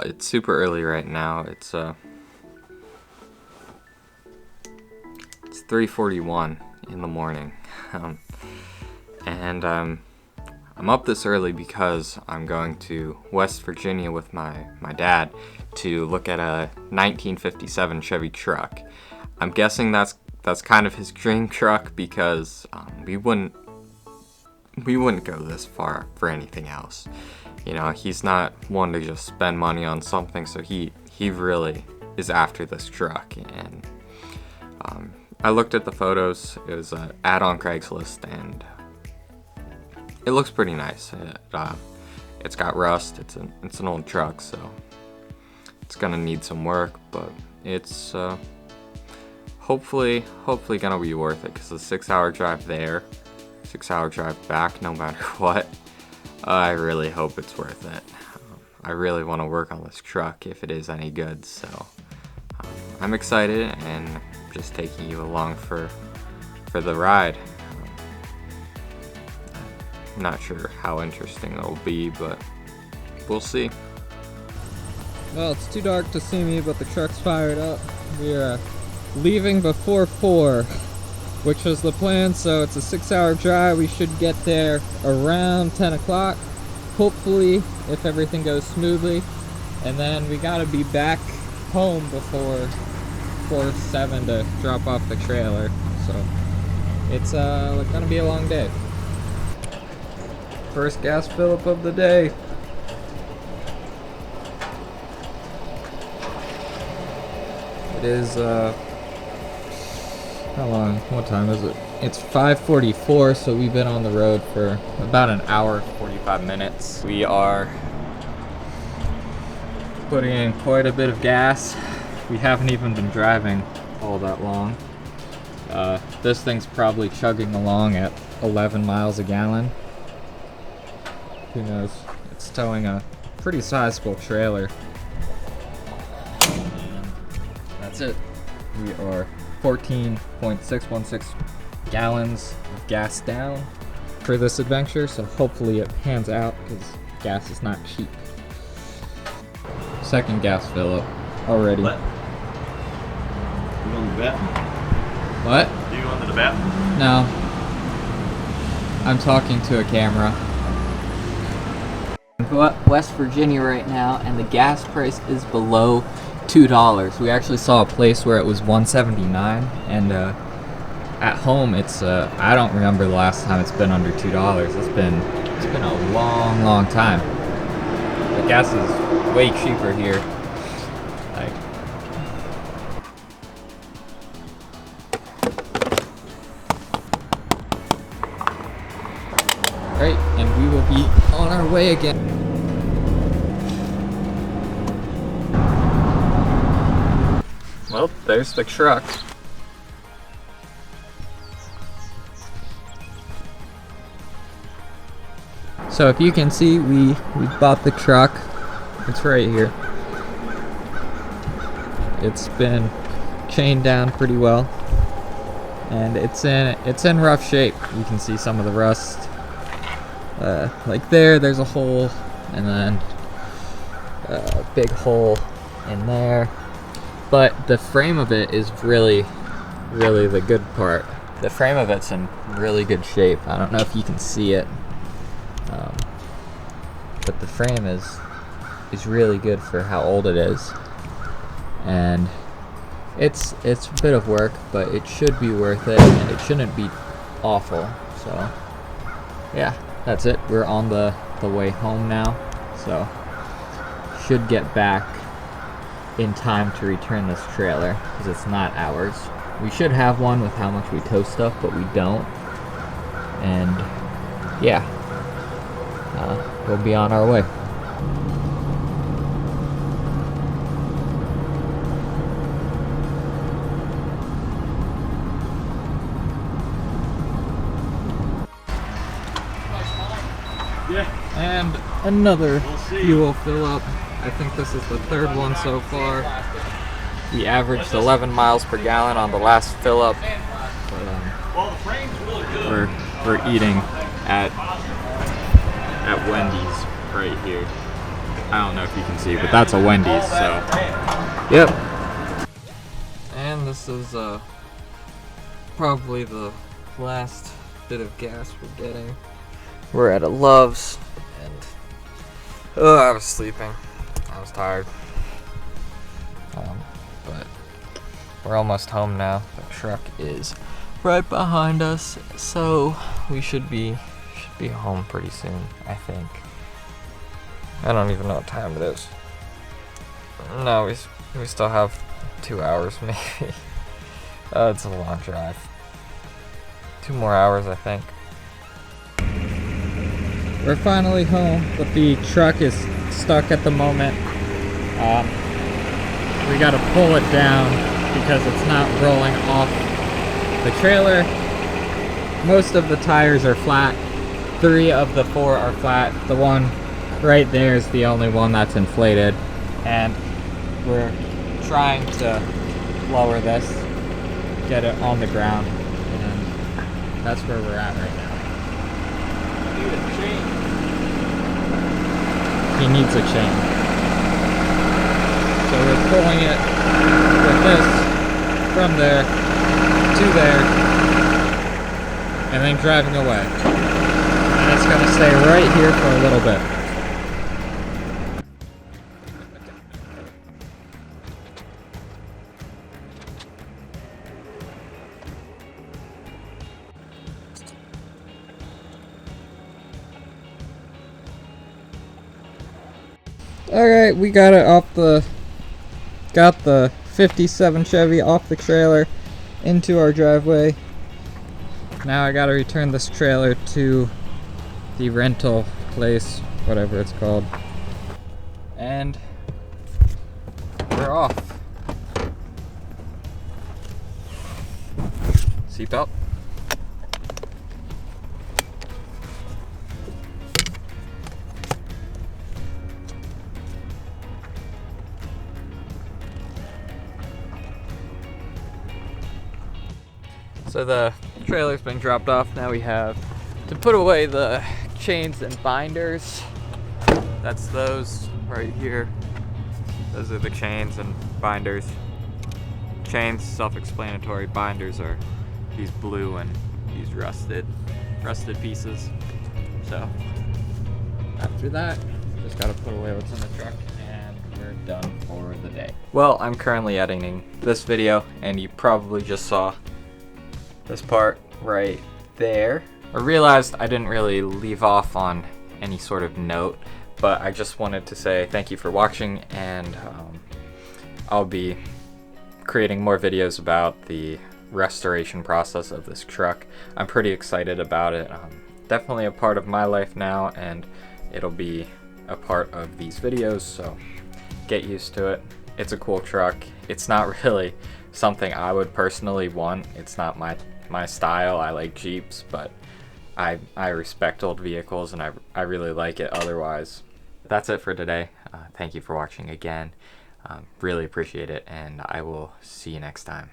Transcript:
it's super early right now. It's 3:41 in the morning, and I'm up this early because I'm going to West Virginia with my dad to look at a 1957 Chevy truck. I'm guessing that's kind of his dream truck because we wouldn't go this far for anything else. You know, he's not one to just spend money on something, so he really is after this truck. And I looked at the photos. It was an ad on Craigslist, and it looks pretty nice. It's got rust. It's an old truck, so it's gonna need some work, but it's hopefully gonna be worth it, because the 6-hour drive there, 6-hour drive back, no matter what, I really hope it's worth it. I really want to work on this truck if it is any good, so I'm excited and just taking you along for the ride. I'm not sure how interesting it'll be, but we'll see. Well, it's too dark to see me, but the truck's fired up. We're leaving before 4, which was the plan, so it's a 6-hour drive. We should get there around 10 o'clock, hopefully, if everything goes smoothly. And then we gotta be back home before 4:07 to drop off the trailer. So it's gonna be a long day. First gas fill up of the day. It is how long? What time is it? It's 5:44, so we've been on the road for about an hour, 45 minutes. We are putting in quite a bit of gas. We haven't even been driving all that long. This thing's probably chugging along at 11 miles a gallon. Who knows? It's towing a pretty sizable trailer. And that's it. We are 14.616 gallons of gas down for this adventure, so hopefully it pans out, because gas is not cheap. Second gas fill up already. What? You going to the bathroom? What? Are you going to the bathroom? No. I'm talking to a camera. West Virginia right now, and the gas price is below $2. We actually saw a place where it was $1.79, and at home it's I don't remember the last time it's been under $2. It's been a long time. The gas is way cheaper here. Like, great, and we will be on our way again. Well, there's the truck. So if you can see, we bought the truck. It's right here. It's been chained down pretty well, and it's in rough shape. You can see some of the rust. Like there's a hole, and then a big hole in there. But the frame of it is really the good part. The frame of it's in really good shape. I don't know if you can see it, but the frame is really good for how old it is. And it's a bit of work, but it should be worth it, and it shouldn't be awful. So yeah, that's it. We're on the way home now, so should get back in time to return this trailer, because it's not ours. We should have one with how much we tow stuff, but we don't. And yeah, we'll be on our way. Yeah. And another fuel fill up. I think this is the third one so far. We averaged 11 miles per gallon on the last fill up. But, we're eating at Wendy's right here. I don't know if you can see, but that's a Wendy's, so. Yep. And this is probably the last bit of gas we're getting. We're at a Love's, and I was sleeping. I was tired. But we're almost home now. The truck is right behind us, so we should be home pretty soon, I think. I don't even know what time it is. No, we still have 2 hours maybe. It's a long drive. 2 more hours, I think. We're finally home, but the truck is stuck at the moment. We gotta pull it down because it's not rolling off the trailer. Most of the tires are flat. 3 of the 4 are flat. The one right there is the only one that's inflated. And we're trying to lower this, get it on the ground, and that's where we're at right now. He needs a chain. So we're pulling it with this from there to there and then driving away. And it's gonna stay right here for a little bit. Alright, we got it off got the 57 Chevy off the trailer into our driveway. Now I gotta return this trailer to the rental place, whatever it's called. And we're off. Seatbelt. So the trailer's been dropped off. Now we have to put away the chains and binders. That's those right here. Those are the chains and binders. Chains, self-explanatory. Binders are these blue and these rusted pieces. So after that, just gotta put away what's in the truck and we're done for the day. Well, I'm currently editing this video and you probably just saw this part right there. I realized I didn't really leave off on any sort of note, but I just wanted to say thank you for watching, and I'll be creating more videos about the restoration process of this truck. I'm pretty excited about it. Definitely a part of my life now, and it'll be a part of these videos, so get used to it. It's a cool truck. It's not really something I would personally want. It's not my style. I like Jeeps, but I respect old vehicles and I really like it otherwise. That's it for today. Thank you for watching again. Really appreciate it, and I will see you next time.